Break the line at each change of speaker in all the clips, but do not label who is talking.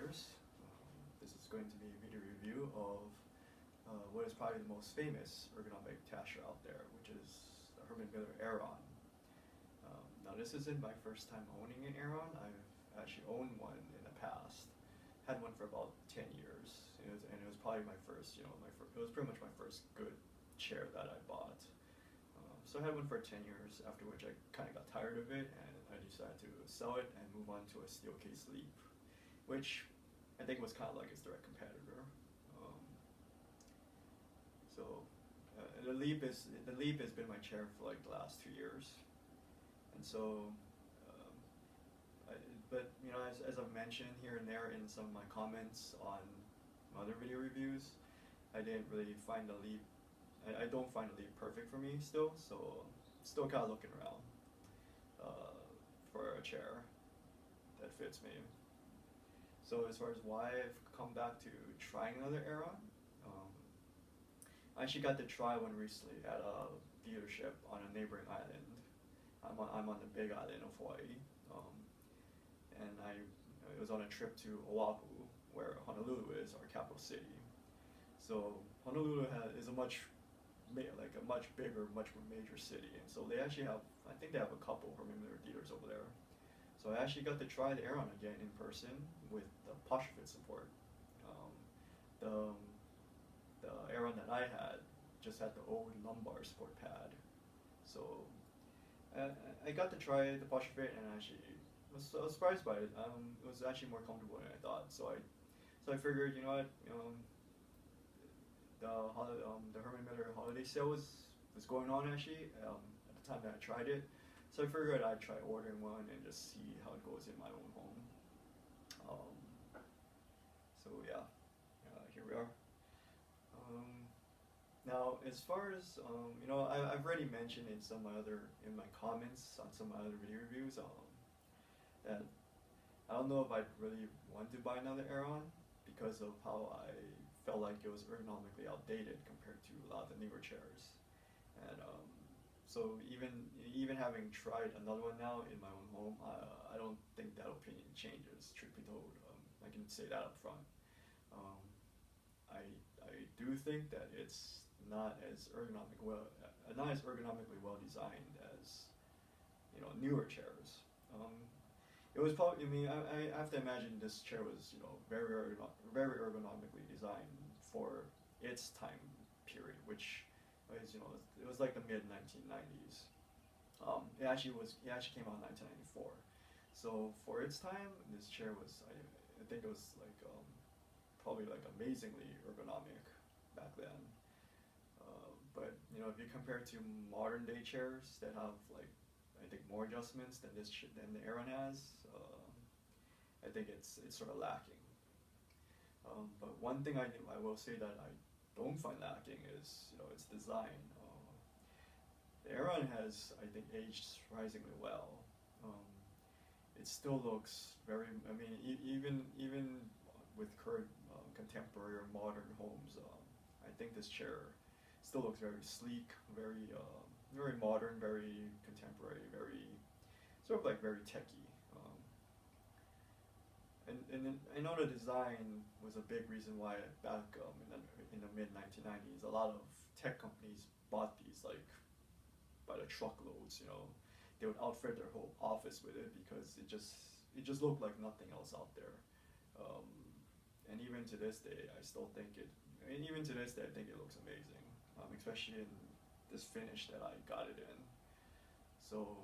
listeners. This is going to be a video review of what is probably the most famous ergonomic attachment out there, which is the Herman Miller Aeron. Now this isn't my first time owning an Aeron. I've actually owned one in the past. Had one for about 10 years, and it was probably my first, it was pretty much my first good chair that I bought. So I had one for 10 years, after which I kind of got tired of it, and I decided to sell it and move on to a steel case Leap, which I think was kind of like its direct competitor. The Leap has been my chair for like the last 2 years, and so. But as I've mentioned here and there in some of my comments on other video reviews, I didn't really find the Leap. I don't find the Leap perfect for me still, so still kind of looking around for a chair that fits me. So as far as why I've come back to trying another Aeron, I actually got to try one recently at a dealership on a neighboring island. I'm on the big island of Hawaii. And it was on a trip to Oahu, where Honolulu is our capital city. So Honolulu is a much bigger, much more major city, and so they actually have, I think they have a couple Herman Miller dealers over there. So I actually got to try the Aeron again in person with the Posturefit support. The Aeron that I had just had the old lumbar support pad. So I got to try the Posturefit and actually I was surprised by it. It was actually more comfortable than I thought. So I figured, the Herman Miller holiday sale was going on actually at the time that I tried it. So I figured I'd try ordering one and just see how it goes in my own home. So yeah, here we are. Now, as far as I've already mentioned in my comments on some of my other video reviews. That I don't know if I'd really want to buy another Aeron because of how I felt like it was ergonomically outdated compared to a lot of the newer chairs. And so even having tried another one now in my own home, I don't think that opinion changes, truth be told. I can say that up front. I do think that it's not as ergonomically well designed as newer chairs. It was probably. I have to imagine this chair was, very ergonomically designed for its time period, which is, it was like the mid 1990s. It actually came out in 1994. So for its time, this chair was. I think it was like probably like amazingly ergonomic back then. But if you compare it to modern day chairs that have like, I think, more adjustments than the Aeron has, I think it's sort of lacking. But one thing I will say that I don't find lacking is its design. The Aeron has, I think, aged surprisingly well. It still looks very. Even with current contemporary or modern homes, I think this chair still looks very sleek, very modern, very contemporary, very sort of like very techy. And I know the design was a big reason why back in the mid 1990s, a lot of tech companies bought these like by the truckloads. They would outfit their whole office with it because it just looked like nothing else out there. And even to this day, I still think it. And even to this day, I think it looks amazing, especially in this finish that I got it in. So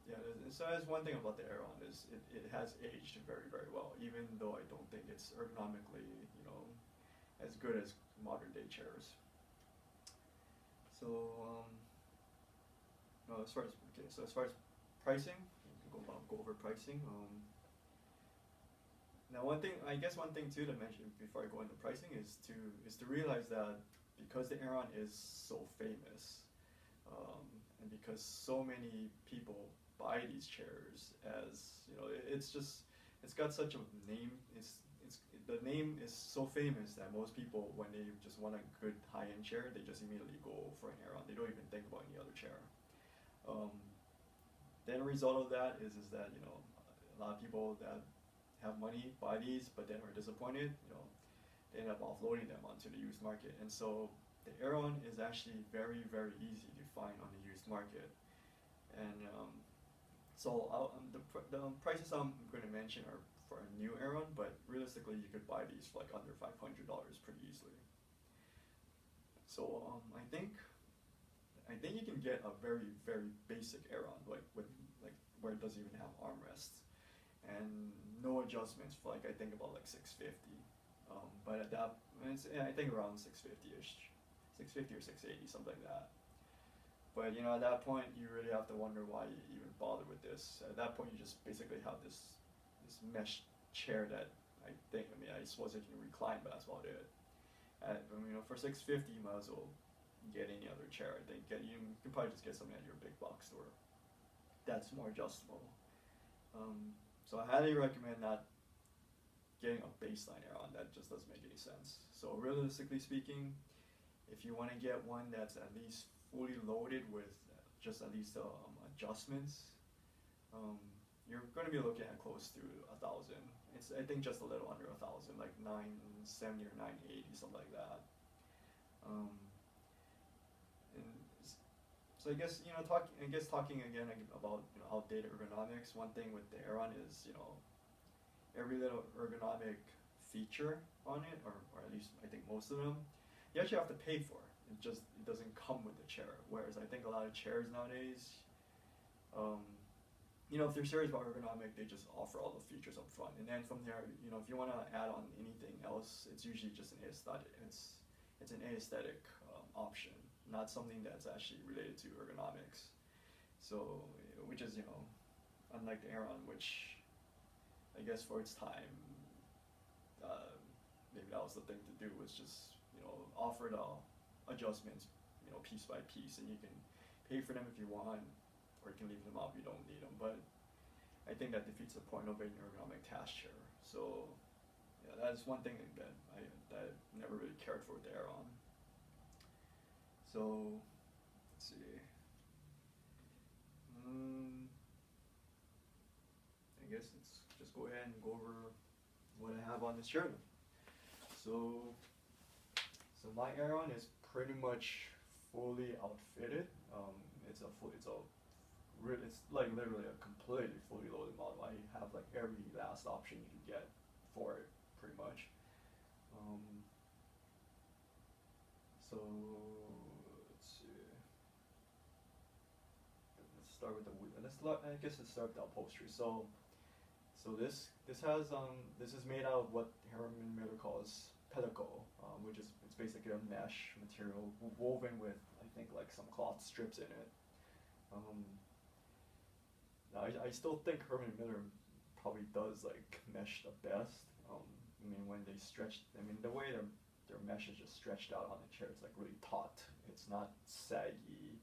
yeah, so that's one thing about the Aeron is it has aged very, very well, even though I don't think it's ergonomically, as good as modern day chairs. So as far as pricing, we can go over pricing. Now one thing too to mention before I go into pricing is to realize that because the Aeron is so famous, and because so many people buy these chairs, as it's got such a name. The name is so famous that most people, when they just want a good high-end chair, they just immediately go for an Aeron. They don't even think about any other chair. The end result of that is that a lot of people that have money, buy these, but then are disappointed, they end up offloading them onto the used market. And so the Aeron is actually very, very easy to find on the used market. And the prices I'm going to mention are for a new Aeron, but realistically you could buy these for like under $500 pretty easily. So I think you can get a very, very basic Aeron, like where it doesn't even have armrests and no adjustments for I think about like $650. But at that, I think around $650-ish, $650 or $680, something like that. But at that point, you really have to wonder why you even bother with this. At that point, you just basically have this mesh chair that I suppose it can recline, but that's about it. For $650, you might as well get any other chair. I think you can probably just get something at your big box store that's more adjustable. So I highly recommend not getting a baseline Aeron. That just doesn't make any sense. So realistically speaking, if you want to get one that's at least fully loaded with just at least adjustments, you're going to be looking at close to $1,000. It's I think just a little under $1,000, like $970 or $980, something like that. So I guess talking again about outdated ergonomics. One thing with the Aeron is every little ergonomic feature on it, or at least I think most of them, you actually have to pay for. It doesn't come with the chair. Whereas I think a lot of chairs nowadays, if they're serious about ergonomic, they just offer all the features up front, and then from there, if you want to add on anything else, it's usually just an aesthetic. It's an aesthetic option, not something that's actually related to ergonomics. So, which is unlike the Aeron, which I guess for its time, maybe that was the thing to do, was just offer the adjustments piece by piece, and you can pay for them if you want, or you can leave them up if you don't need them. But I think that defeats the point of an ergonomic task chair. So yeah, that's one thing that I never really cared for with the Aeron. So let's see. I guess let's just go ahead and go over what I have on this chair. So my Aeron is pretty much fully outfitted. It's like literally a completely fully loaded model. I have like every last option you can get for it, pretty much. So let's see. Let's start with let's start with the upholstery. So this is made out of what Herman Miller calls pellicle, which is it's basically a mesh material woven with I think like some cloth strips in it. I still think Herman Miller probably does like mesh the best. When they stretch, the way their mesh is just stretched out on the chair, it's like really taut. It's not saggy,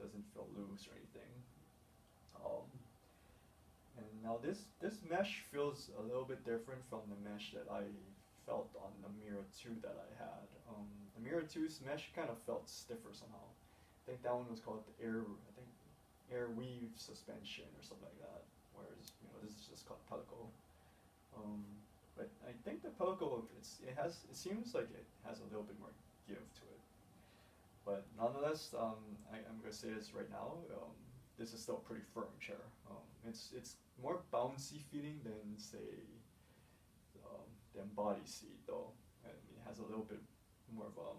doesn't feel loose or anything. And now this mesh feels a little bit different from the mesh that I felt on the Mira 2 that I had. The Mira 2's mesh kind of felt stiffer somehow. I think that one was called the Air Weave suspension or something like that. Whereas this is just called pellicle. But I think the pellicle it seems like it has a little bit more give to it. But nonetheless, I'm gonna say this right now. This is still a pretty firm chair. It's more bouncy feeling than say than body seat though. It has a little bit more of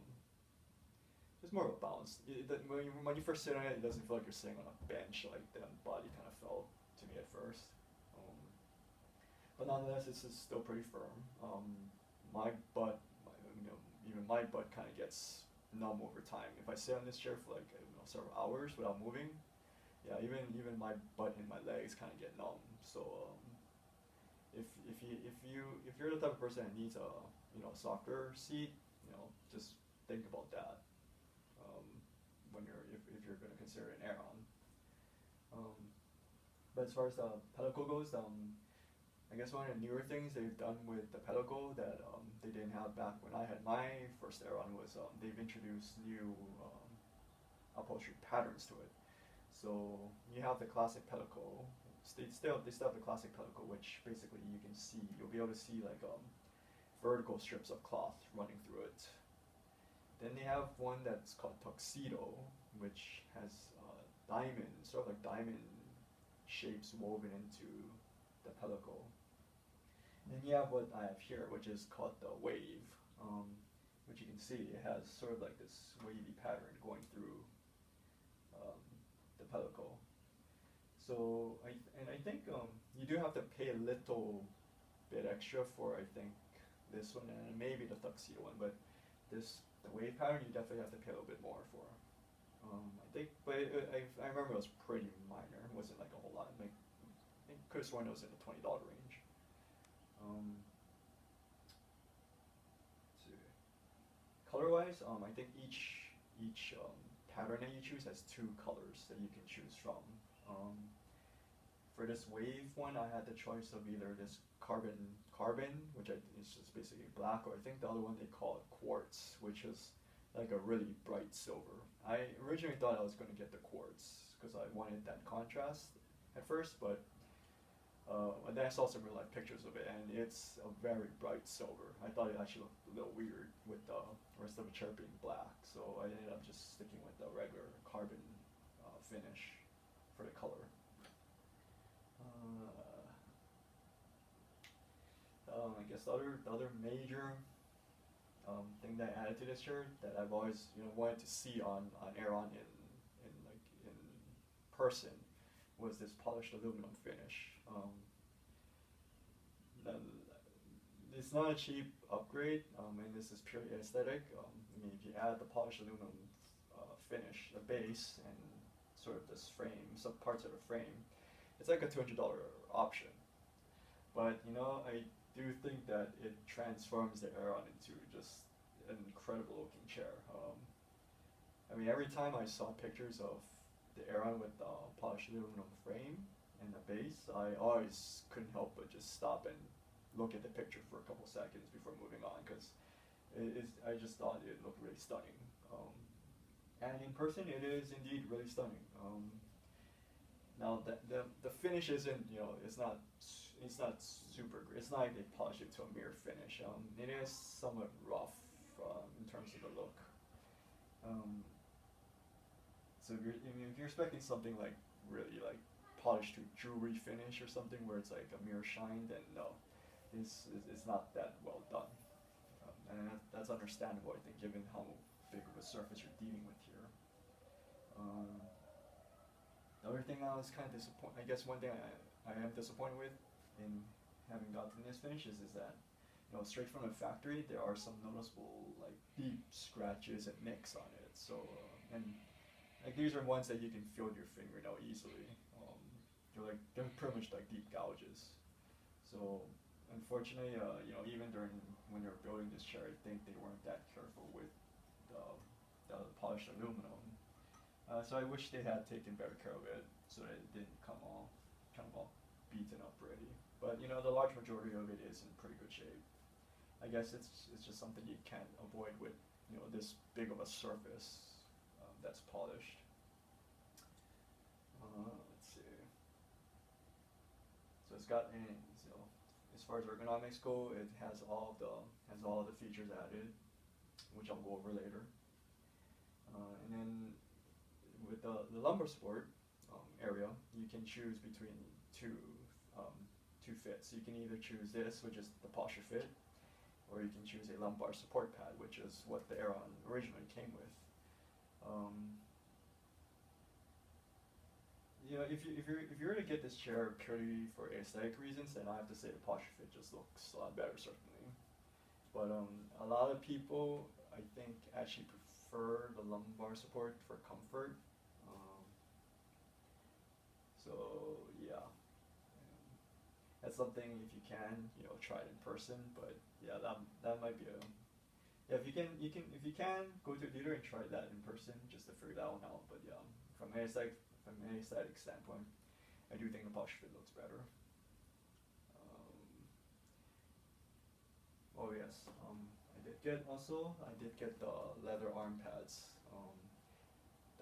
it's more of a bounce. When you first sit on it, it doesn't feel like you're sitting on a bench like the body kind of felt to me at first. But nonetheless, this is still pretty firm. My butt, even my butt kind of gets numb over time. If I sit on this chair for like several hours without moving, yeah, even my butt and my legs kind of get numb. So if you're the type of person that needs a softer seat, just think about that if you're going to consider an Aeron. But as far as the pellicle goes, I guess one of the newer things they've done with the pellicle that they didn't have back when I had my first Aeron was they've introduced new upholstery patterns to it. So you have the classic pellicle, they still have the classic pellicle, which basically you'll be able to see like vertical strips of cloth running through it. Then they have one that's called tuxedo, which has sort of like diamond shapes woven into the pellicle. And then you have what I have here, which is called the wave, which you can see it has sort of like this wavy pattern going through the pellicle. So I think you do have to pay a little bit extra for I think this one and maybe the tuxedo one, but the wave pattern you definitely have to pay a little bit more for. I think, but I remember it was pretty minor. It wasn't like a whole lot. Like I could have sworn it was in the $20 range. Let's see. Color-wise, I think each pattern that you choose has 2 colors that you can choose from. For this wave one, I had the choice of either this carbon, which is just basically black, or I think the other one they call it quartz, which is like a really bright silver. I originally thought I was going to get the quartz because I wanted that contrast at first, but and then I saw some real life pictures of it, and it's a very bright silver. I thought it actually looked a little weird with the rest of the chair being black, so I ended up just sticking with the regular carbon finish for the color. I guess the other major thing that I added to this shirt that I've always wanted to see on Aeron in person was this polished aluminum finish. It's not a cheap upgrade, and this is purely aesthetic. I mean, if you add the polished aluminum finish, the base, and sort of this frame, some parts of the frame, it's like a $200 option. But I do think that it transforms the Aeron into just an incredible looking chair. I mean, every time I saw pictures of the Aeron with the polished aluminum frame and the base, I always couldn't help but just stop and look at the picture for a couple seconds before moving on, because I just thought it looked really stunning. And in person, it is indeed really stunning. Now the finish isn't, it's not super great. It's not like they polish it to a mirror finish. It is somewhat rough in terms of the look. So if you're expecting something like really like polished to jewelry finish or something where it's like a mirror shine, then no, it's not that well done. And that's understandable, I think, given how big of a surface you're dealing with here. The other thing I was kind of disappointed, I guess one thing I am disappointed with in having gotten this finish is that, straight from the factory, there are some noticeable like deep scratches and nicks on it. So, and like these are ones that you can feel with your fingernail easily. They're pretty much like deep gouges. So, unfortunately, even when they were building this chair, I think they weren't that careful with the polished aluminum. So I wish they had taken better care of it so that it didn't come all kind of all beaten up already. But the large majority of it is in pretty good shape. I guess it's just something you can't avoid with this big of a surface that's polished. Let's see. So it's got as far as ergonomics go, it has all the features added, which I'll go over later. And then with the lumbar support area, you can choose between two fits. You can either choose this, which is the Posturefit, or you can choose a lumbar support pad, which is what the Aeron originally came with. If you were to get this chair purely for aesthetic reasons, then I have to say the Posturefit just looks a lot better, certainly. But a lot of people, I think, actually prefer the lumbar support for comfort. So yeah, that's something, if you can, try it in person. But yeah, that might be if you can go to a theater and try that in person just to figure that one out. But yeah, from an aesthetic standpoint, I do think the Posturefit looks better. Oh yes, I did get the leather arm pads.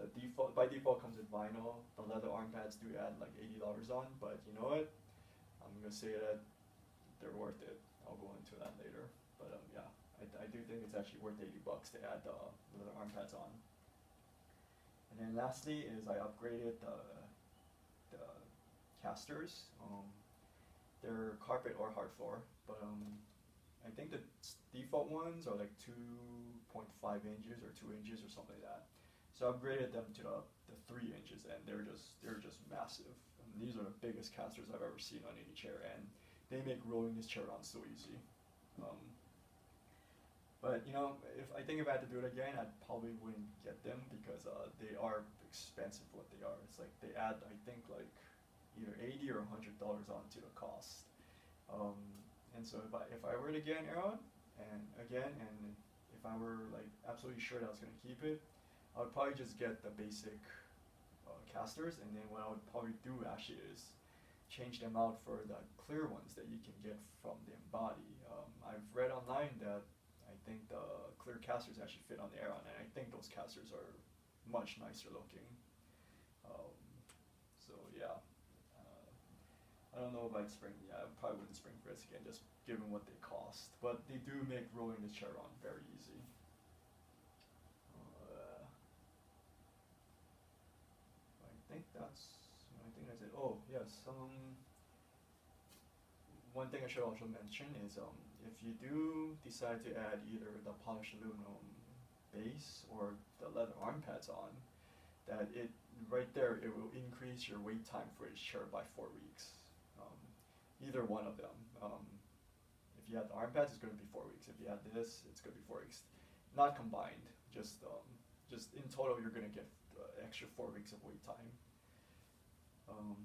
the default by default comes with vinyl. The leather arm pads do add like $80 on, but you know what? I'm gonna say that they're worth it. I'll go into that later. But yeah, I do think it's actually worth $80 to add the leather arm pads on. And then lastly is I upgraded the casters. They're carpet or hard floor, but I think the default ones are like 2.5 inches or 2 inches or something like that. So I upgraded them to the 3 inches, and they're just massive. These are the biggest casters I've ever seen on any chair, and they make rolling this chair around so easy. But you know, if I had to do it again, I probably wouldn't get them because they are expensive. What they are, it's like they add I think like either $80 or $100 onto the cost. And so if I were to get an Aeron, and if I were like absolutely sure that I was gonna keep it, I would probably just get the basic casters, and then what I would probably do actually is change them out for the clear ones that you can get from the Embody. I've read online that I think the clear casters actually fit on the Aeron, and I think those casters are much nicer looking. So yeah, I don't know if I'd spring. Yeah, I probably wouldn't spring for this again, just given what they cost. But they do make rolling the chair on very easy. I think that's it. Oh yes. One thing I should also mention is if you do decide to add either the polished aluminum base or the leather arm pads on, that right there it will increase your wait time for each chair by 4 weeks. Either one of them. If you add the arm pads, it's going to be 4 weeks. If you add this, it's going to be 4 weeks. Not combined. Just in total, you're going to get extra 4 weeks of wait time.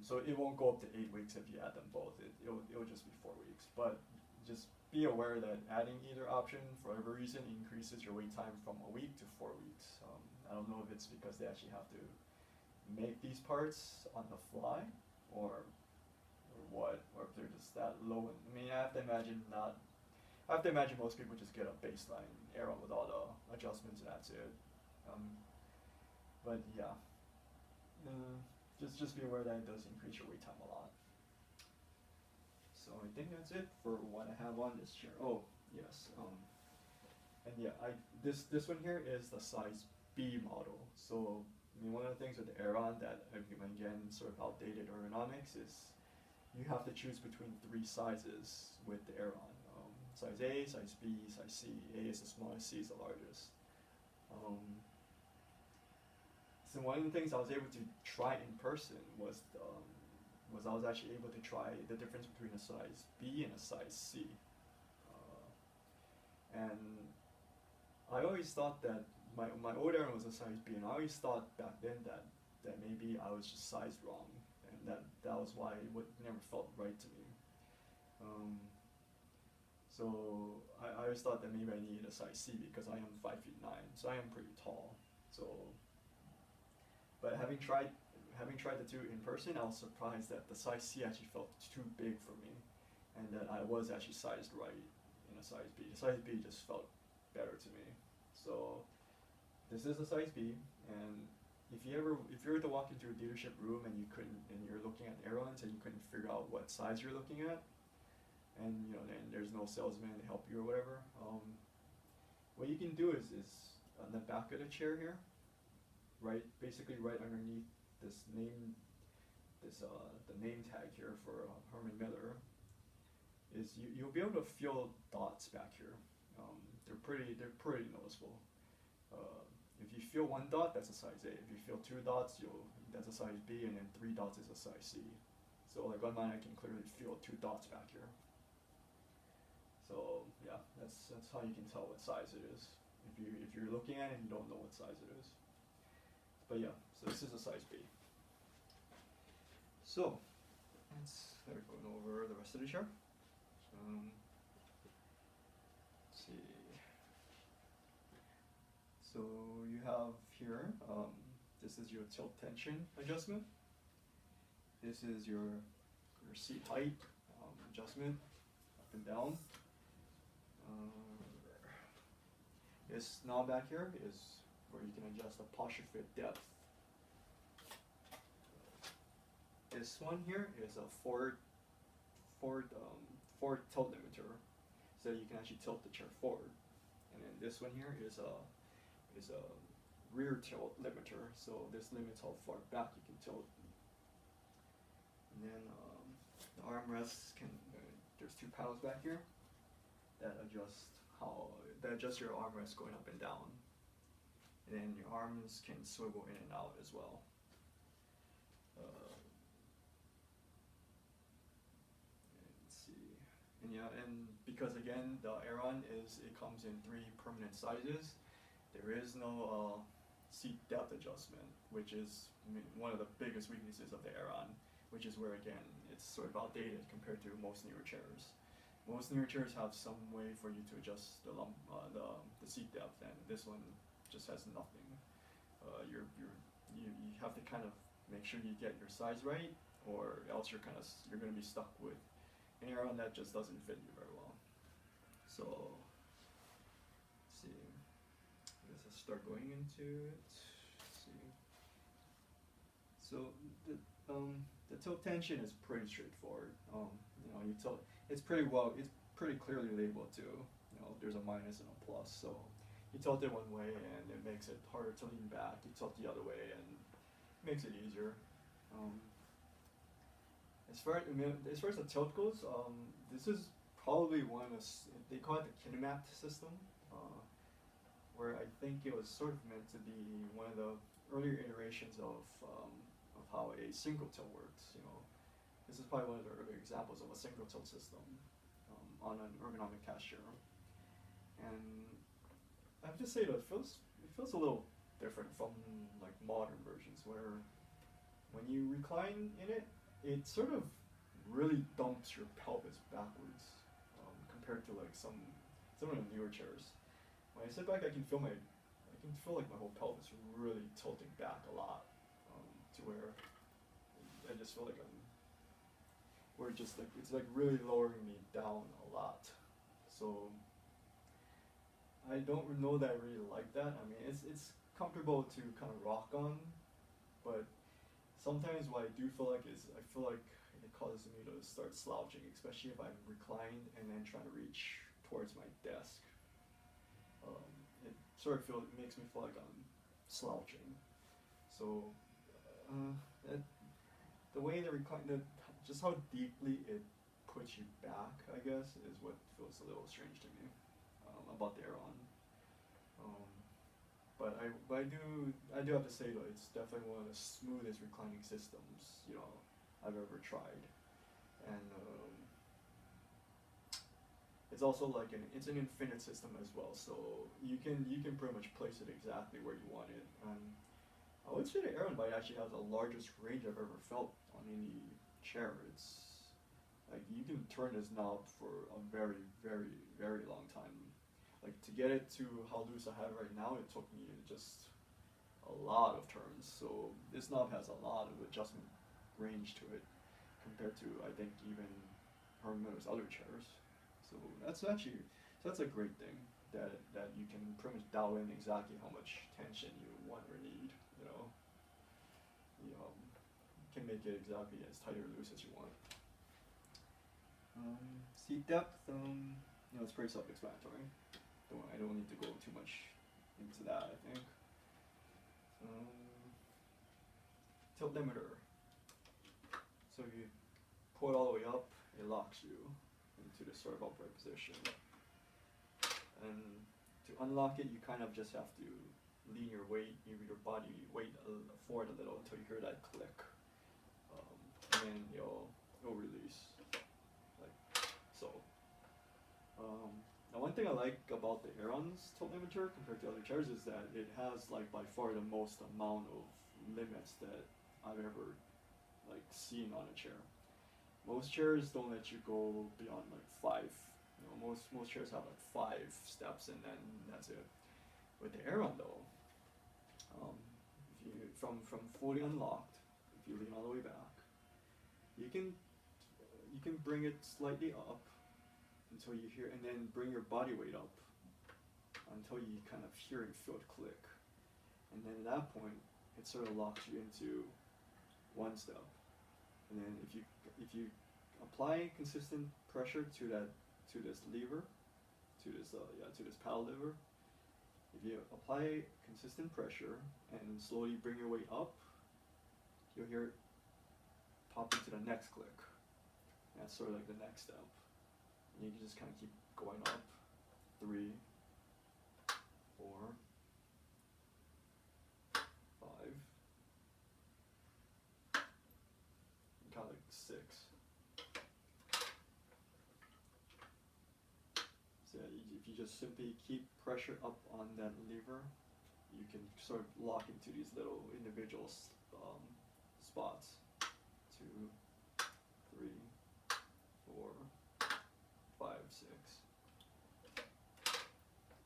So it won't go up to 8 weeks if you add them both. It'll just be 4 weeks. But just be aware that adding either option for whatever reason increases your wait time from a week to 4 weeks. I don't know if it's because they actually have to make these parts on the fly, or what, or if they're just that low. I mean, I have to imagine most people just get a baseline Aeron with all the adjustments and that's it. But yeah. Just be aware that it does increase your wait time a lot. So I think that's it for what I have on this chair. Oh yes, and yeah, this one here is the size B model. So I mean, one of the things with the Aeron that again sort of outdated ergonomics is you have to choose between 3 sizes with the Aeron. Size A, size B, size C. A is the smallest, C is the largest. So one of the things I was able to try in person was I was actually able to try the difference between a size B and a size C. And I always thought that my old Aeron was a size B, and I always thought back then that maybe I was just sized wrong, and that was why it never felt right to me. So I always thought that maybe I needed a size C because I am 5'9", so I am pretty tall. So. But having tried the two in person, I was surprised that the size C actually felt too big for me, and that I was actually sized right in a size B. The size B just felt better to me. So this is a size B, and if you were to walk into a dealership room and you're looking at Aerons and you couldn't figure out what size you're looking at, and then there's no salesman to help you or whatever, what you can do is on the back of the chair here. Basically right underneath the name tag here for Herman Miller, is you'll be able to feel dots back here. They're pretty noticeable. If you feel 1 dot, that's a size A. If you feel 2 dots, that's a size B, and then 3 dots is a size C. So like on mine, I can clearly feel 2 dots back here. So yeah, that's how you can tell what size it is. If you're looking at it and you don't know what size it is. But yeah, so this is a size B. So let's start going over the rest of the chair. Let's see. So you have here, this is your tilt tension adjustment. This is your seat height adjustment, up and down. This knob back here is where you can adjust the Posturefit depth this one here is a forward tilt limiter, so you can actually tilt the chair forward. And then this one here is a rear tilt limiter, so this limits how far back you can tilt. And then the armrests there's two paddles back here that adjust your armrest going up and down. And then your arms can swivel in and out as well. Let's see. And yeah, and because again the Aeron it comes in 3 permanent sizes. There is no seat depth adjustment, which is one of the biggest weaknesses of the Aeron, which is where again it's sort of outdated compared to most newer chairs. Most newer chairs have some way for you to adjust the seat depth, and this one just has nothing. You have to kind of make sure you get your size right, or else you're going to be stuck with an Aeron that just doesn't fit you very well. So let's see. I guess I'll start going into it. Let's see. So the tilt tension is pretty straightforward. You tilt. It's pretty clearly labeled too. There's a minus and a plus. So you tilt it one way and it makes it harder to lean back. You tilt the other way and it makes it easier. As far as the tilt goes, this is probably they call it the kinematic system, where I think it was sort of meant to be one of the earlier iterations of how a single tilt works. This is probably one of the earlier examples of a single tilt system on an ergonomic cast chair. And I have to say that it feels a little different from like modern versions, where when you recline in it, it sort of really dumps your pelvis backwards compared to like some of the newer chairs. When I sit back, I can feel like my whole pelvis really tilting back a lot, to where I just feel like it's like really lowering me down a lot. So I don't know that I really like that. I mean, it's comfortable to kind of rock on, but sometimes what I do feel like is it causes me to start slouching, especially if I'm reclined and then trying to reach towards my desk. It makes me feel like I'm slouching. So the way they recline, just how deeply it puts you back, I guess, is what feels a little strange to me about the Aeron. But I do have to say though, it's definitely one of the smoothest reclining systems I've ever tried, and it's also like it's an infinite system as well. So you can pretty much place it exactly where you want it. And I would say the Aeron bite actually has the largest range I've ever felt on any chair. It's like you can turn this knob for a very, very, very long time. Like to get it to how loose I have it right now, it took me just a lot of turns. So this knob has a lot of adjustment range to it compared to, I think, even Herman Miller's other chairs. So that's a great thing that you can pretty much dial in exactly how much tension you want or need. You can make it exactly as tight or loose as you want. Seat depth, it's pretty self-explanatory. I don't need to go too much into that, I think. Tilt limiter. So if you pull it all the way up, it locks you into this sort of upright position. And to unlock it, you kind of just have to lean your body weight forward a little until you hear that click. And then it'll release, like so. Now one thing I like about the Aeron's tilt limiter compared to other chairs is that it has like by far the most amount of limits that I've ever seen on a chair. Most chairs don't let you go beyond like 5. Most chairs have like 5 steps and then that's it. With the Aeron though, if you from fully unlocked, if you lean all the way back, you can bring it slightly up until you hear, and then bring your body weight up until you kind of hear and feel it click. And then at that point, it sort of locks you into one step. and then if you apply consistent pressure to this lever, to this paddle lever. If you apply consistent pressure and slowly bring your weight up, you'll hear it pop into the next click. And that's sort of like the next step. And you can just kind of keep going up. 3, 4, 5, and kind of like 6. So if you just simply keep pressure up on that lever, you can sort of lock into these little individual spots. 2, 3, 4, 5, 6.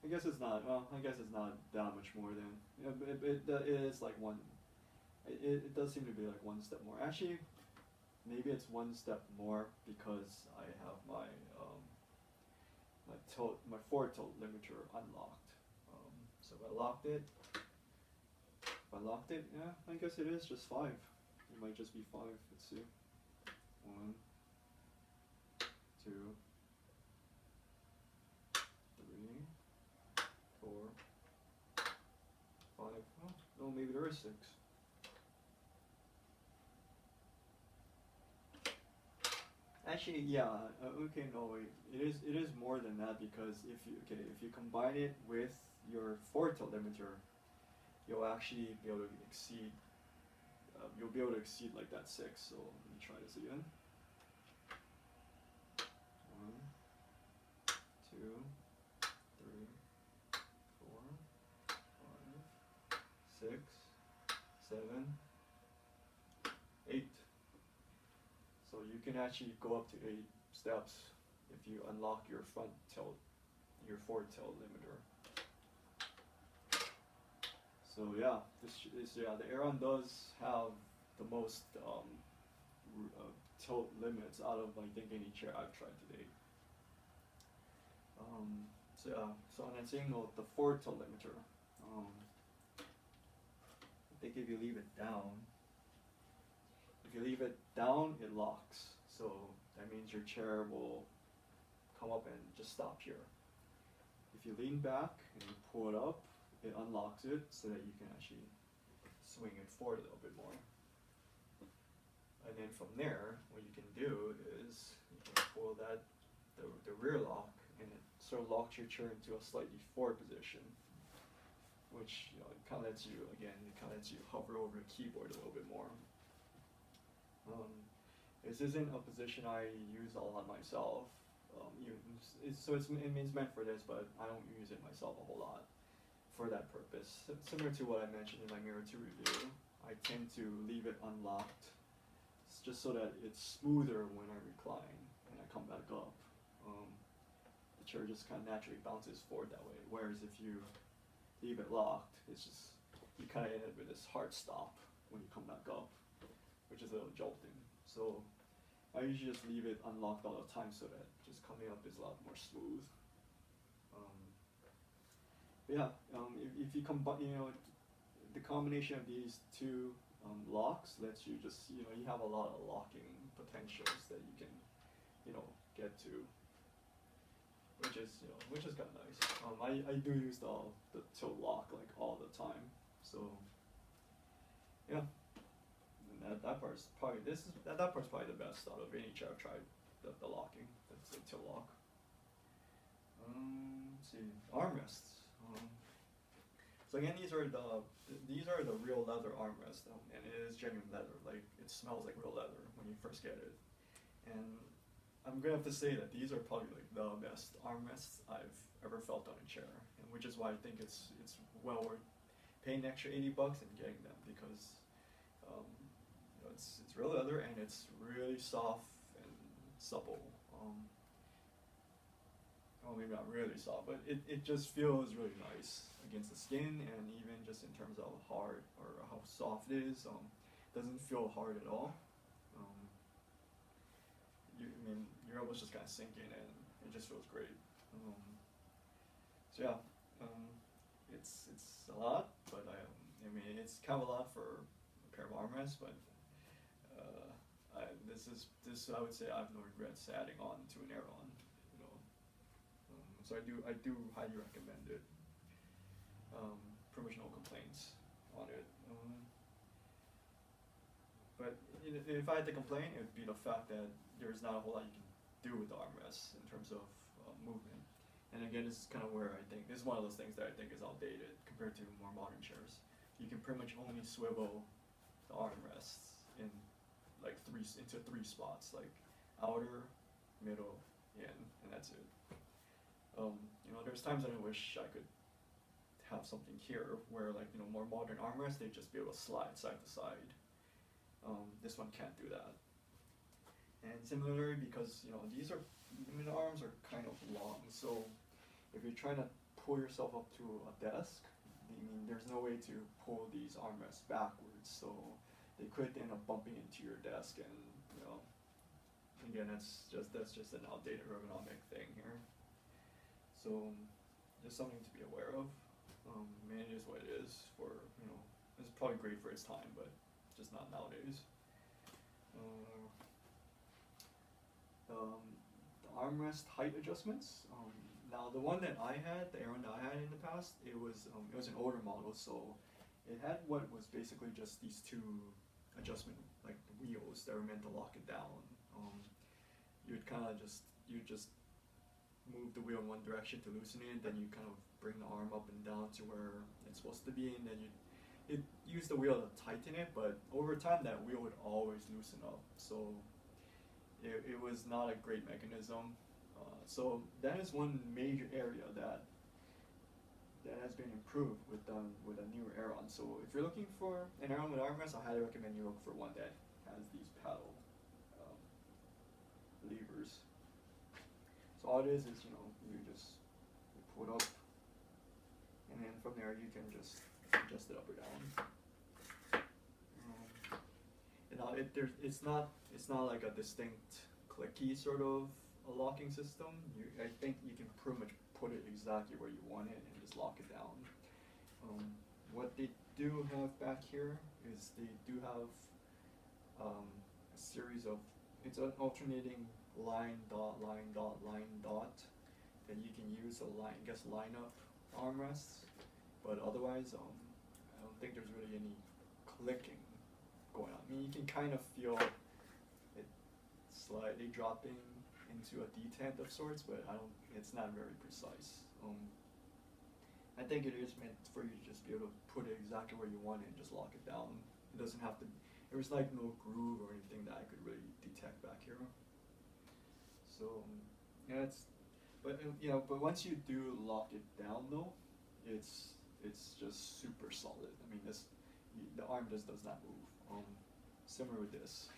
I guess it's not. Well, I guess it's not that much more than. It is like one. It does seem to be like one step more. Actually, maybe it's one step more because I have my my forward tilt limiter unlocked. So if I locked it, yeah, I guess it is just 5. It might just be 5. Let's see. 1, 2, 3, 4, 5. Oh, maybe there is 6. Actually, yeah. Okay, no, wait. It is more than that because if you combine it with your forward tilt limiter, you'll actually be able to exceed. You'll be able to exceed like that 6. So let me try this again. 1, 2, 3, 4, 5, 6, 7, 8. So you can actually go up to 8 steps if you unlock your front tilt, your forward tilt limiter. So yeah, the Aeron does have the most tilt limits out of I think any chair I've tried to date. So yeah, so on that same note, the forward tilt limiter. I think if you leave it down. If you leave it down, it locks. So that means your chair will come up and just stop here. If you lean back and you pull it up, it unlocks it so that you can actually swing it forward a little bit more. And then from there, what you can do is you can pull the rear lock, and it sort of locks your chair into a slightly forward position, which it kind of lets you hover over the keyboard a little bit more. This isn't a position I use a lot myself. It's meant for this, but I don't use it myself a whole lot for that purpose. Similar to what I mentioned in my Mirror 2 review, I tend to leave it unlocked just so that it's smoother when I recline and I come back up. The chair just kind of naturally bounces forward that way. Whereas if you leave it locked, it's just you kind of end up with this hard stop when you come back up, which is a little jolting. So I usually just leave it unlocked all the time so that just coming up is a lot more smooth. If you combine, the combination of these two locks lets you just, you have a lot of locking potentials that you can, get to, which is kind of nice. I do use the tilt lock like all the time, so yeah. That part's probably the best out of any chair I've tried. The locking, that's the tilt lock. Let's see, armrests. So again, these are the real leather armrests, and it is genuine leather. Like it smells like real leather when you first get it. And I'm gonna have to say that these are probably like the best armrests I've ever felt on a chair, and which is why I think it's well worth paying an extra $80 and getting them because. It's real leather and it's really soft and supple. Well, maybe not really soft, but it just feels really nice against the skin, and even just in terms of how hard or how soft it is, doesn't feel hard at all. You're almost just kind of sinking and it just feels great. So yeah, it's a lot, but it's kind of a lot for a pair of armrests, but this I would say I have no regrets adding on to an Aeron, you know. So I do highly recommend it. Pretty much no complaints on it. But if I had to complain, it would be the fact that there's not a whole lot you can do with the armrests in terms of movement. And again, this is kind of where I think this is one of those things that I think is outdated compared to more modern chairs. You can pretty much only swivel the armrests into three spots, like outer, middle, in, and that's it. You know, there's times that I wish I could have something here where, like, you know, more modern armrests, they'd just be able to slide side to side. This one can't do that. And similarly, because, you know, these arms are kind of long, so if you're trying to pull yourself up to a desk, I mean, there's no way to pull these armrests backwards, so they could end up bumping into your desk, and, you know, again, that's just an outdated ergonomic thing here. So just something to be aware of. And it is what it is. For, you know, it's probably great for its time, but just not nowadays. The armrest height adjustments. Now the one that I had, the Aeron that I had in the past, it was an older model, so it had what was basically just these two adjustment like wheels that were meant to lock it down. You'd just move the wheel in one direction to loosen it, then you kind of bring the arm up and down to where it's supposed to be, and then you'd use the wheel to tighten it, but over time that wheel would always loosen up, so it was not a great mechanism. So that is one major area that has been improved with a newer Aeron. So if you're looking for an Aeron with armrest, I highly recommend you look for one that has these paddle levers. So all it is, you know, you pull it up, and then from there you can just adjust it up or down. It's not like a distinct clicky sort of a locking system. I think you can pretty much put it exactly where you want it and just lock it down. What they do have back here is they do have a series of, it's an alternating line, dot, that you can use to line up armrests, but otherwise I don't think there's really any clicking going on. I mean, you can kind of feel it slightly dropping into a detent of sorts, but it's not very precise. I think it is meant for you to just be able to put it exactly where you want it and just lock it down. It doesn't have to, there's like no groove or anything that I could really detect back here. So yeah, but once you do lock it down though, it's just super solid. I mean, the arm just does not move. Similar with this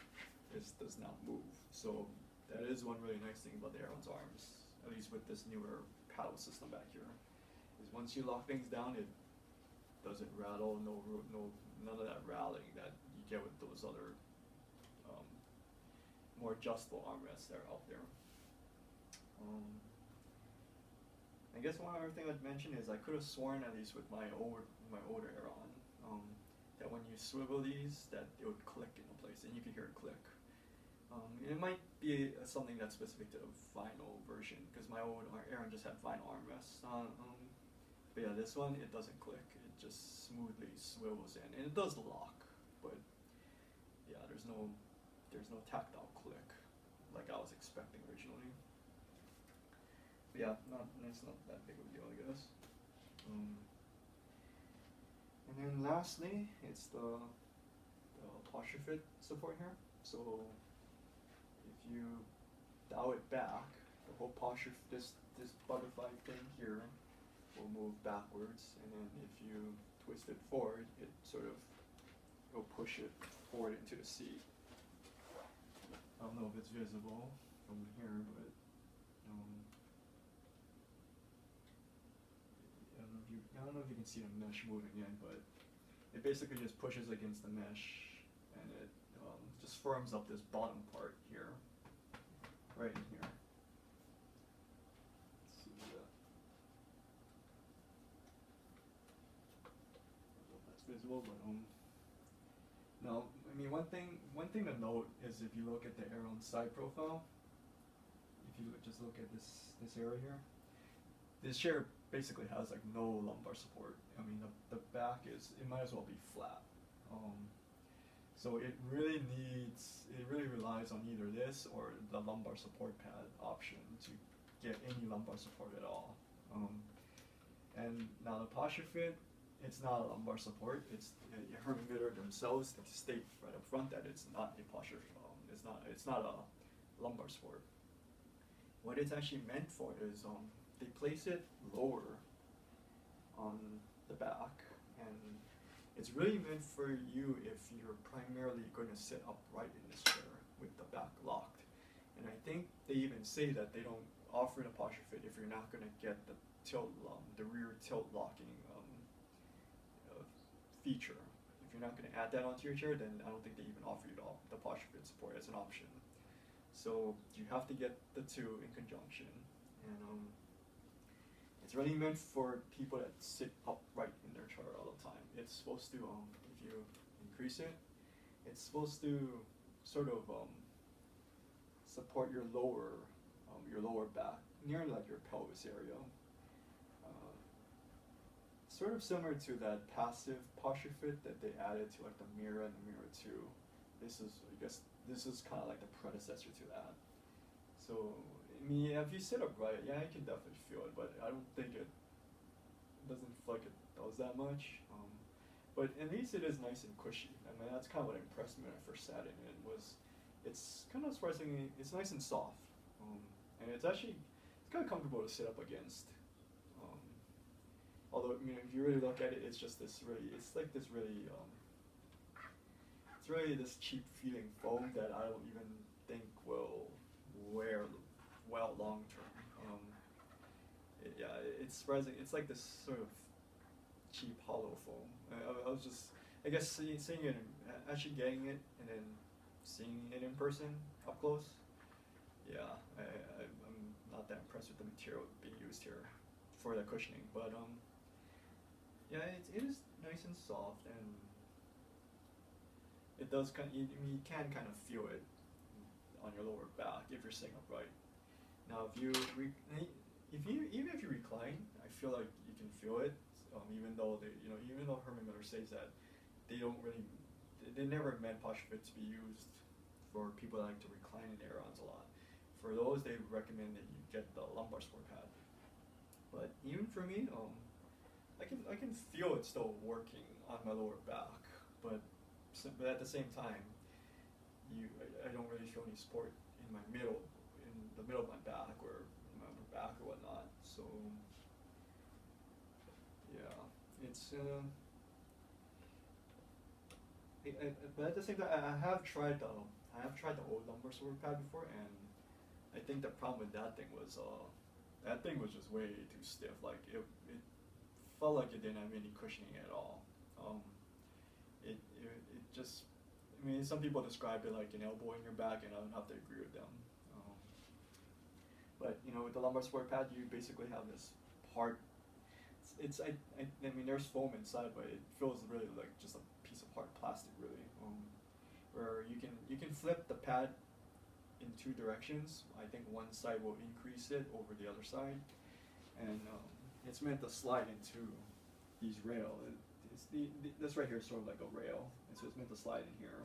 does not move. So that is one really nice thing about the Aeron's arms, at least with this newer paddle system back here, is once you lock things down, it doesn't rattle, none of that rattling that you get with those other more adjustable armrests that are out there. I guess one other thing I'd mention is I could have sworn, at least with my older Aeron, that when you swivel these, that it would click into place, and you could hear it click. It might be something that's specific to the vinyl version, because my old Aeron just had vinyl armrests. But yeah, this one, it doesn't click. It just smoothly swivels in, and it does lock, but yeah, there's no tactile click like I was expecting originally. But yeah, it's not that big of a deal, I guess. And then lastly, it's the Posturefit support here. So if you dial it back, the whole posture, this butterfly thing here will move backwards, and then if you twist it forward, it'll push it forward into the seat. I don't know if it's visible from here, but I don't know if you can see the mesh moving in, but it basically just pushes against the mesh, and it just firms up this bottom part here, right in here. Let's see that. I don't know if that's visible, but no. I mean, one thing to note is if you look at the Aeron side profile, if you just look at this area here, this chair basically has like no lumbar support. I mean, the back it might as well be flat. So it really relies on either this or the lumbar support pad option to get any lumbar support at all. And now the Posturefit, it's not a lumbar support. It's Herman Miller themselves state right up front that it's not a posture. It's not a lumbar support. What it's actually meant for is they place it lower on the back, and it's really meant for you if you're primarily going to sit upright in this chair with the back locked. And I think they even say that they don't offer the Posturefit if you're not going to get the rear tilt locking feature. If you're not going to add that onto your chair, then I don't think they even offer you the Posturefit support as an option. So you have to get the two in conjunction, and it's really meant for people that sit upright in their chair all the time. It's supposed to, if you increase it, it's supposed to sort of support your lower back, near like your pelvis area. Sort of similar to that passive Posturefit that they added to like the Mirror and the Mirror 2. I guess this is kind of like the predecessor to that. So, I mean, if you sit upright, yeah, you can definitely feel it, but I don't think it doesn't feel like it does that much. But at least it is nice and cushy. I mean, that's kind of what impressed me when I first sat in it. It's kind of surprisingly, it's nice and soft, and it's kind of comfortable to sit up against. Although, I mean, if you really look at it, it's just this really, it's really this cheap feeling foam that I don't even think will wear well long term. Yeah, it's surprising. It's like this sort of cheap hollow foam. I was just, I guess, seeing it, actually getting it, and then seeing it in person up close. Yeah, I'm not that impressed with the material being used here for the cushioning, but yeah, it is nice and soft, and it does you can kind of feel it on your lower back if you're sitting upright. Now, even if you recline, I feel like you can feel it. Even though Herman Miller says that they never meant Posturefit to be used for people that like to recline in Aerons a lot. For those, they recommend that you get the lumbar support pad. But even for me, I can feel it still working on my lower back, but at the same time, I don't really feel any support in the middle of my back or my upper back or whatnot. So yeah, it's but at the same time, I have tried the old lumbar support pad before, and I think the problem with that thing was just way too stiff. Like it felt like it didn't have any cushioning at all. It just, I mean, some people describe it like an elbow in your back, and I don't have to agree with them. But with the lumbar support pad, you basically have this hard. I mean, there's foam inside, but it feels really like just a piece of hard plastic, really. Where you can flip the pad in two directions. I think one side will increase it over the other side, and it's meant to slide into these rails. This right here is sort of like a rail, and so it's meant to slide in here.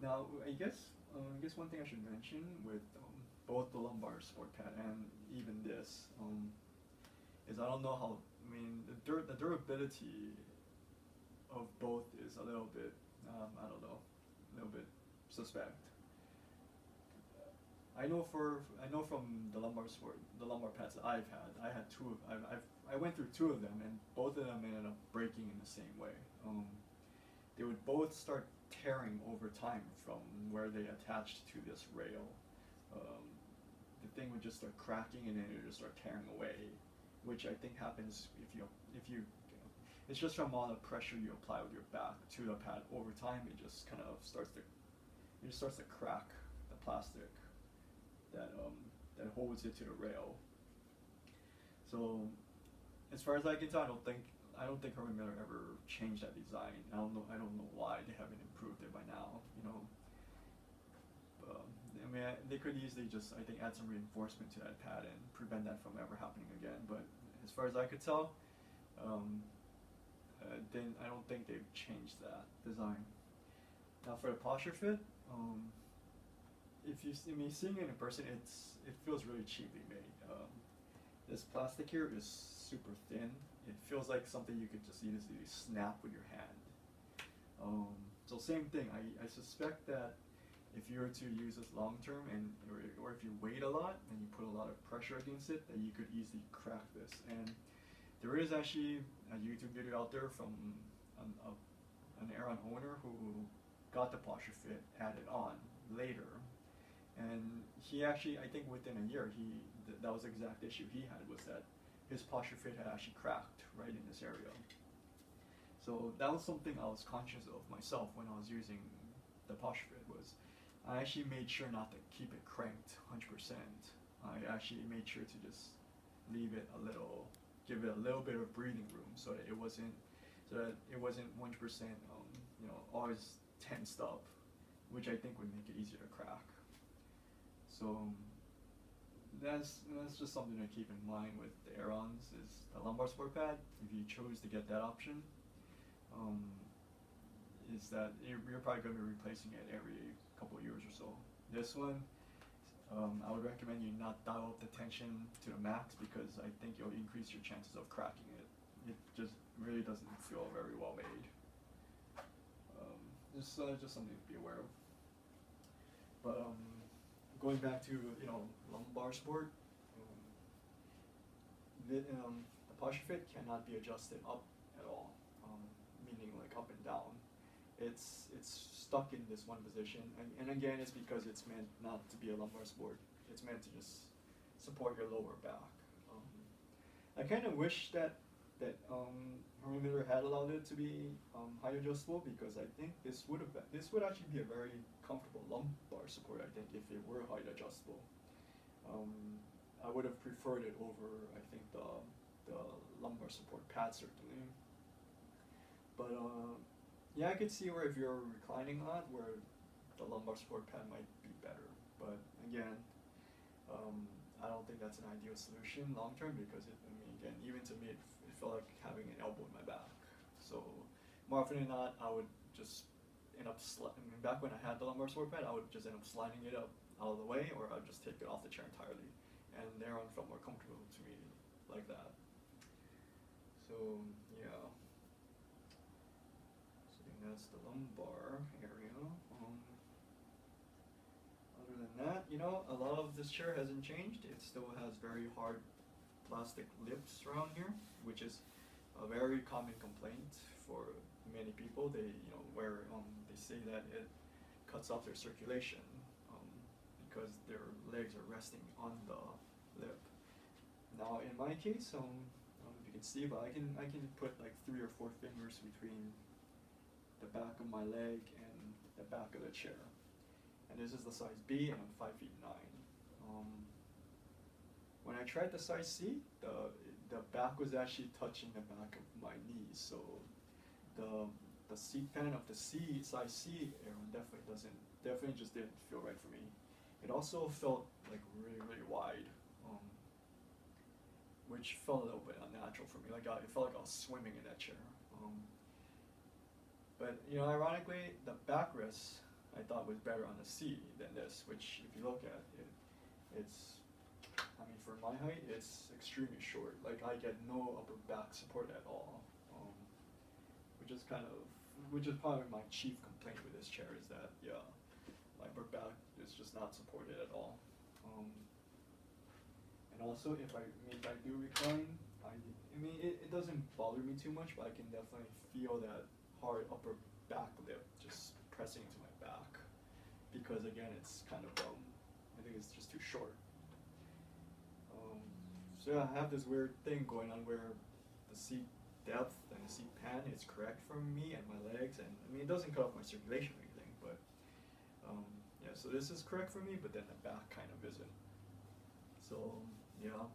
Now, I guess one thing I should mention with both the lumbar support pad and even this is I don't know how. I mean, the durability of both is a little bit I don't know, a little bit suspect. I know from the lumbar pads that I've had. I went through two of them, and both of them ended up breaking in the same way. They would both start tearing over time from where they attached to this rail. The thing would just start cracking, and then it would just start tearing away, which I think happens if you. It's just from all the pressure you apply with your back to the pad over time. It just kind of starts to crack the plastic that holds it to the rail. So, as far as I can tell, I don't think Herman Miller ever changed that design. I don't know why they haven't improved it by now. You know, I mean, they could easily just, I think, add some reinforcement to that pad and prevent that from ever happening again. But as far as I could tell, then I don't think they've changed that design. Now for the Posturefit, if you see me seeing it in person, it feels really cheaply made. This plastic here is super thin. It feels like something you could just easily snap with your hand. So same thing. I suspect that if you were to use this long term, or if you wait a lot and you put a lot of pressure against it, that you could easily crack this. And there is actually a YouTube video out there from an Aeron owner who got the Posturefit added on later, and he actually, I think within a year, that was the exact issue he had, was that his Posturefit had actually cracked right in this area. So that was something I was conscious of myself when I was using the Posturefit. Was I actually made sure not to keep it cranked 100%. I actually made sure to just leave it a little, give it a little bit of breathing room, so that it wasn't 100%, always tensed up, which I think would make it easier to crack. So that's just something to keep in mind with the Aerons, is the lumbar support pad. If you chose to get that option, is that you're probably going to be replacing it every couple of years or so. This one, I would recommend you not dial up the tension to the max, because I think you'll increase your chances of cracking it. It just really doesn't feel very well made. Just something to be aware of. But going back to lumbar support, the Posturefit cannot be adjusted up at all, meaning like up and down. It's stuck in this one position, and again, it's because it's meant not to be a lumbar support. It's meant to just support your lower back. I kind of wish that Herman Miller had allowed it to be height adjustable, because I think this would actually be a very comfortable lumbar support. I think if it were height adjustable, I would have preferred it over, I think, the lumbar support pad, certainly. But yeah, I could see where if you're reclining a lot, where the lumbar support pad might be better. But again, I don't think that's an ideal solution long term, because again, even to me, it felt like having an elbow in my back. So more often than not, I would just end up back when I had the lumbar support pad, I would just end up sliding it up out of the way, or I'd just take it off the chair entirely. And the Aeron felt more comfortable to me like that. So yeah. That's the lumbar area. Other than that, a lot of this chair hasn't changed. It still has very hard plastic lips around here, which is a very common complaint for many people. They, they say that it cuts off their circulation because their legs are resting on the lip. Now, in my case, I don't know if you can see, but I can put like 3 or 4 fingers between the back of my leg and the back of the chair. And this is the size B, and I'm 5'9". When I tried the size C, the back was actually touching the back of my knees, so the seat pan of the size C Aeron definitely just didn't feel right for me. It also felt like really, really wide, which felt a little bit unnatural for me. It felt like I was swimming in that chair. But ironically, the backrest I thought was better on the C than this, which if you look at it, for my height, it's extremely short. Like, I get no upper back support at all, which is probably my chief complaint with this chair, is that my upper back is just not supported at all. And also, if I do recline, it doesn't bother me too much, but I can definitely feel that hard upper back lip just pressing into my back, because again, it's kind of I think it's just too short. So yeah, I have this weird thing going on where the seat depth and the seat pan is correct for me and my legs, and it doesn't cut off my circulation or anything, but yeah, so this is correct for me, but then the back kind of isn't. So yeah,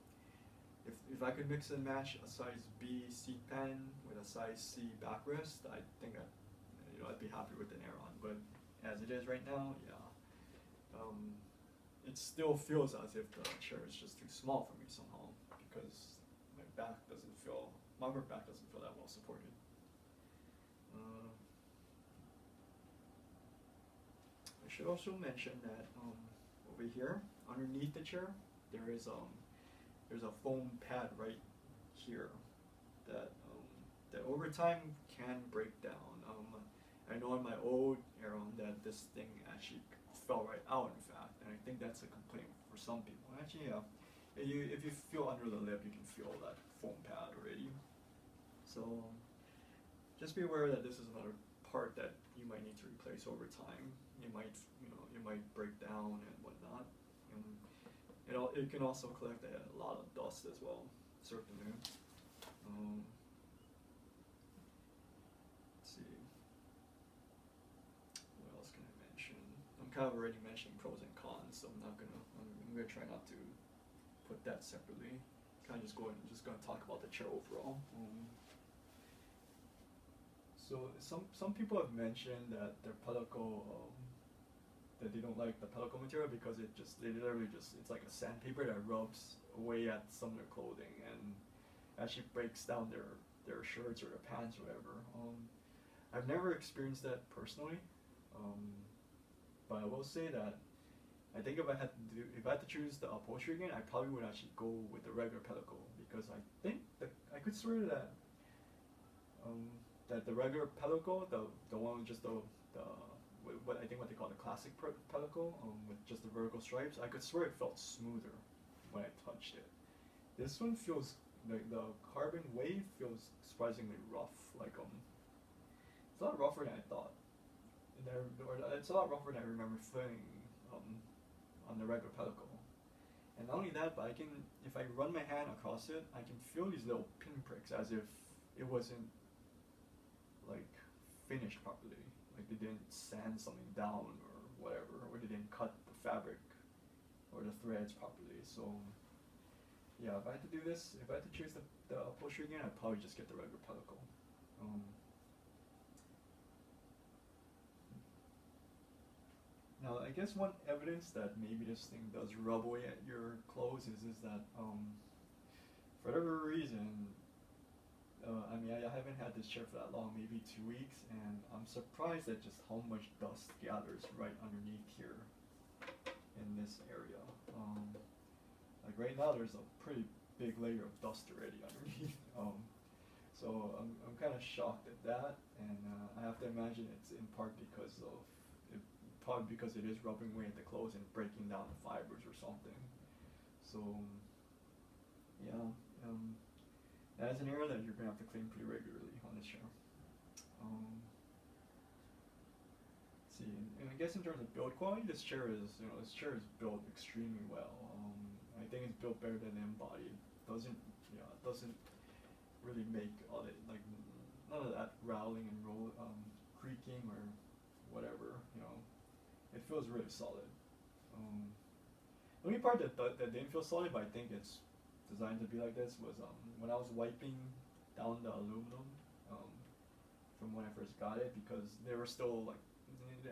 if I could mix and match a size B seat pan with a size C backrest, I think I'd be happy with an Aeron. But as it is right now, yeah, it still feels as if the chair is just too small for me somehow, because my upper back doesn't feel that well supported. I should also mention that over here, underneath the chair, there's a foam pad right here that over time can break down. I know in my old Aeron that this thing actually fell right out, in fact, and I think that's a complaint for some people. Actually, yeah, if you feel under the lip, you can feel that foam pad already. So just be aware that this is another part that you might need to replace over time. It might break down and whatnot. It can also collect a lot of dust as well, certainly. Let's see. What else can I mention? I'm kind of already mentioning pros and cons, so I'm gonna try not to put that separately. Kind of just gonna talk about the chair overall. So some people have mentioned that their pellicle, that they don't like the pellicle material because it's like a sandpaper that rubs away at some of their clothing and actually breaks down their shirts or their pants or whatever. I've never experienced that personally, but I will say that I think if I had to choose the upholstery again, I probably would actually go with the regular pellicle, because I think that I could swear that that the regular pellicle, the one with just what they call the classic pellicle, with just the vertical stripes, I could swear it felt smoother when I touched it. This one feels like the carbon wave feels surprisingly rough. Like it's a lot rougher than I thought. It's a lot rougher than I remember feeling on the regular pellicle. And not only that, but if I run my hand across it, I can feel these little pinpricks as if it wasn't like finished properly. Like they didn't sand something down or whatever, or they didn't cut the fabric or the threads properly. So yeah, if I had to choose the upholstery again, I'd probably just get the regular pellicle. Now, I guess one evidence that maybe this thing does rub away at your clothes is that for whatever reason, I haven't had this chair for that long, maybe 2 weeks, and I'm surprised at just how much dust gathers right underneath here in this area. Like right now, there's a pretty big layer of dust already underneath. So I'm kind of shocked at that, and I have to imagine it's in part probably because it is rubbing away at the clothes and breaking down the fibers or something. So yeah. That's an area that you're going to have to clean pretty regularly on this chair. Let's see, and I guess in terms of build quality, this chair is built extremely well. I think it's built better than Embody. It doesn't really make all that, like, none of that rattling and creaking or whatever. It feels really solid. The only part that didn't feel solid, but I think it's designed to be like this, was when I was wiping down the aluminum from when I first got it, because there were still like,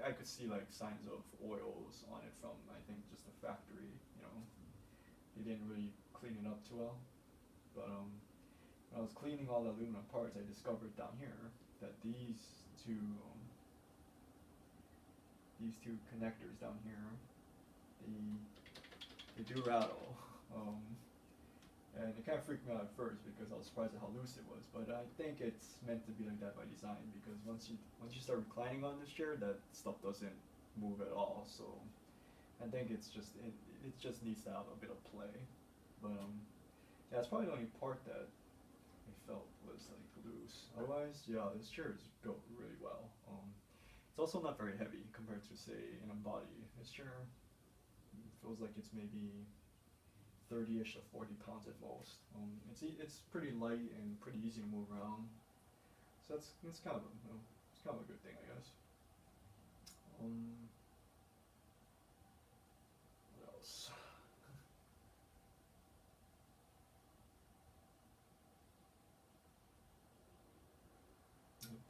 I could see like signs of oils on it from, I think, just the factory. They didn't really clean it up too well. But when I was cleaning all the aluminum parts, I discovered down here that these two connectors down here, they do rattle. And it kind of freaked me out at first because I was surprised at how loose it was. But I think it's meant to be like that by design, because once you start reclining on this chair, that stuff doesn't move at all. So I think it just needs to have a bit of play. But yeah, it's probably the only part that I felt was like loose. Otherwise, yeah, this chair is built really well. It's also not very heavy compared to, say, an Embody. This chair feels like it's maybe 30-ish to 40 pounds at most. It's pretty light and pretty easy to move around. So it's kind of a good thing, I guess. What else?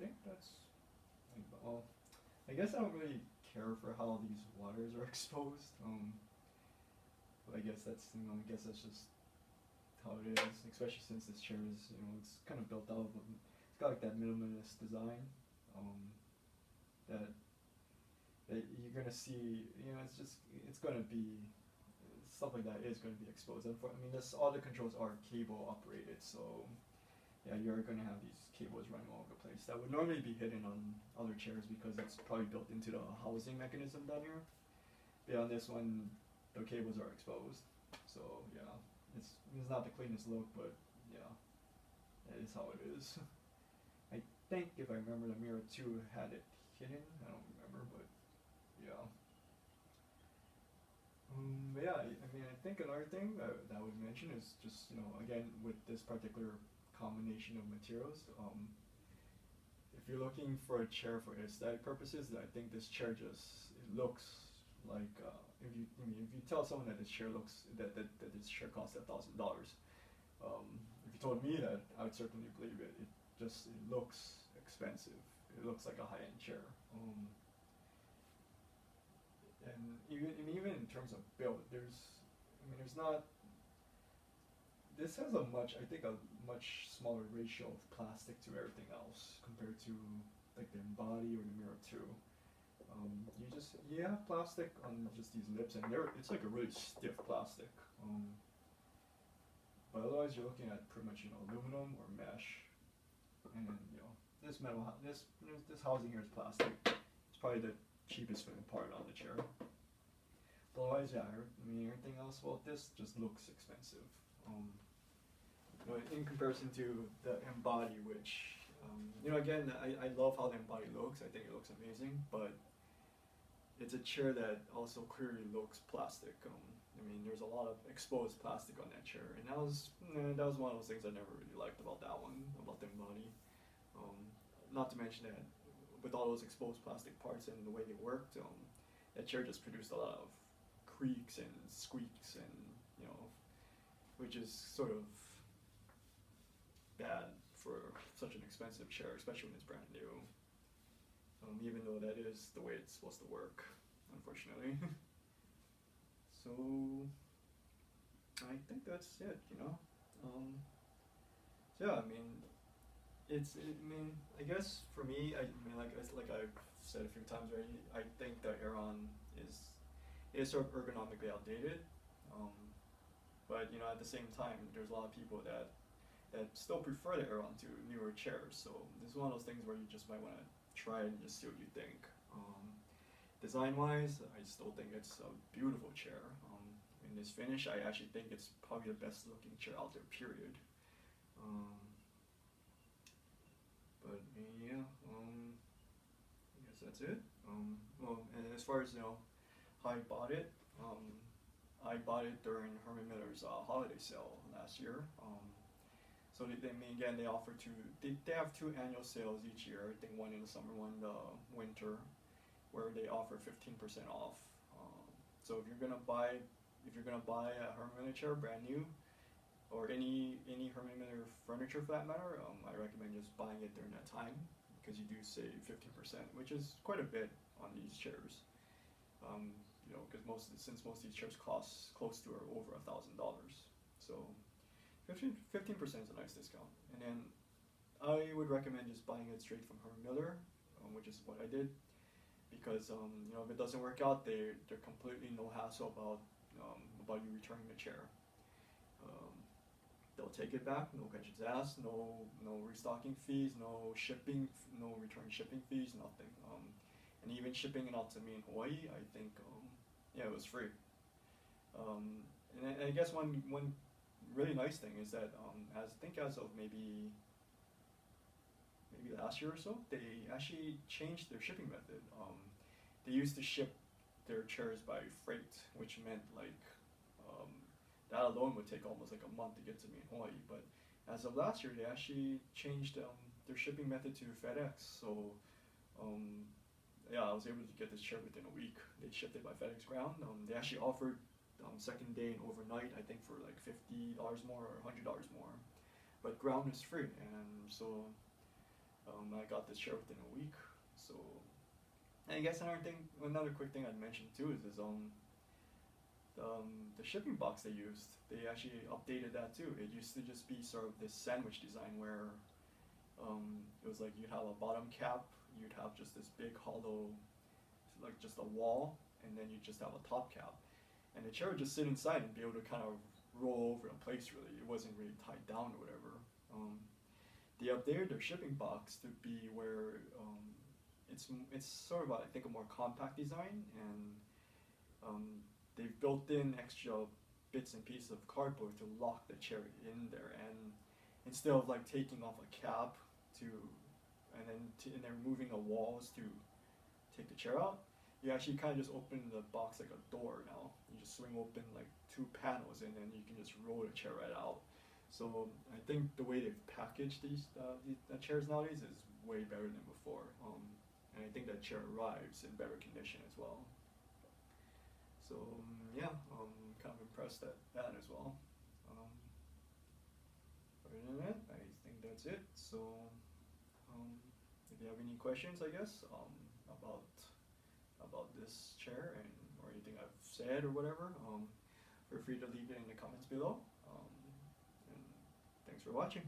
think that's, well, I guess I don't really care for how these waters are exposed. But I guess that's, I guess that's just how it is, especially since this chair is, it's kind of built out of, it's got like that minimalist design, that you're gonna see, it's gonna be, stuff like that is gonna be exposed. And all the controls are cable operated, so yeah, you're gonna have these cables running all over the place. That would normally be hidden on other chairs because it's probably built into the housing mechanism down here. But on this one, the cables are exposed, so yeah. It's not the cleanest look, but yeah, that is how it is. I think, if I remember, the Mirror 2 had it hidden. I don't remember, but yeah. But yeah, I think another thing that I would mention is just, again, with this particular combination of materials, if you're looking for a chair for aesthetic purposes, I think this chair just, it looks like, if you tell someone that this chair that this chair costs $1,000, if you told me that, I would certainly believe it. It looks expensive. It looks like a high-end chair. And even in terms of build, there's not. This has a much smaller ratio of plastic to everything else compared to like the Embody or the Mirror 2. You have plastic on just these lips, and it's like a really stiff plastic. But otherwise, you're looking at pretty much aluminum or mesh, and then this housing here is plastic. It's probably the cheapest fitting part on the chair. But otherwise, yeah, everything else about this just looks expensive. In comparison to the Embody, which again, I love how the Embody looks. I think it looks amazing, but it's a chair that also clearly looks plastic. There's a lot of exposed plastic on that chair, and that was one of those things I never really liked about that one, about the Embody. Not to mention that with all those exposed plastic parts and the way they worked, that chair just produced a lot of creaks and squeaks, and which is sort of bad for such an expensive chair, especially when it's brand new. Even though that is the way it's supposed to work, unfortunately. So I think that's it, So yeah, I guess for me, like I've said a few times already, I think the Aeron is sort of ergonomically outdated. But at the same time, there's a lot of people that still prefer the Aeron to newer chairs. So this is one of those things where you just might want to try it and just see what you think. Design-wise, I still think it's a beautiful chair. In this finish, I actually think it's probably the best looking chair out there, period. But yeah, I guess that's it. And as far as how I bought it during Herman Miller's holiday sale last year. So they offer they have 2 annual sales each year. I think one in the summer, one in the winter, where they offer 15% off. So if you're gonna buy a Herman Miller chair brand new, or any Herman Miller furniture for that matter, I recommend just buying it during that time, because you do save 15%, which is quite a bit on these chairs. Because since most of these chairs cost close to or over $1,000, so 15% is a nice discount. And then I would recommend just buying it straight from Herman Miller, which is what I did, because if it doesn't work out, they're completely no hassle about you returning the chair. They'll take it back, no questions asked, no restocking fees, no return shipping fees, nothing. And even shipping it out to me in Hawaii, I think it was free. And I guess one really nice thing is that as of maybe last year or so, they actually changed their shipping method. They used to ship their chairs by freight, which meant that alone would take almost like a month to get to me in Hawaii. But as of last year, they actually changed their shipping method to FedEx. So I was able to get this chair within a week. They shipped it by FedEx ground. They actually offered second day and overnight, I think, for like $50 more or $100 more. But ground is free, and so I got this chair within a week. So, and I guess another quick thing I'd mention too is the shipping box they used. They actually updated that too. It used to just be sort of this sandwich design where it was like you'd have a bottom cap, you'd have just this big hollow, like just a wall, and then you just have a top cap. And the chair would just sit inside and be able to kind of roll over in place really. It wasn't really tied down or whatever. They updated their shipping box to be where it's sort of I think a more compact design, and they've built in extra bits and pieces of cardboard to lock the chair in there, and instead of like taking off a cap and then removing the walls to take the chair out, you actually kind of just open the box like a door now. You just swing open like 2 panels and then you can just roll the chair right out. So I think the way they've packaged these chairs nowadays is way better than before. And I think that chair arrives in better condition as well. So yeah, kind of impressed at that as well. Other than that, I think that's it. So if you have any questions, I guess, about this chair or anything I've said or whatever, feel free to leave it in the comments below. And thanks for watching.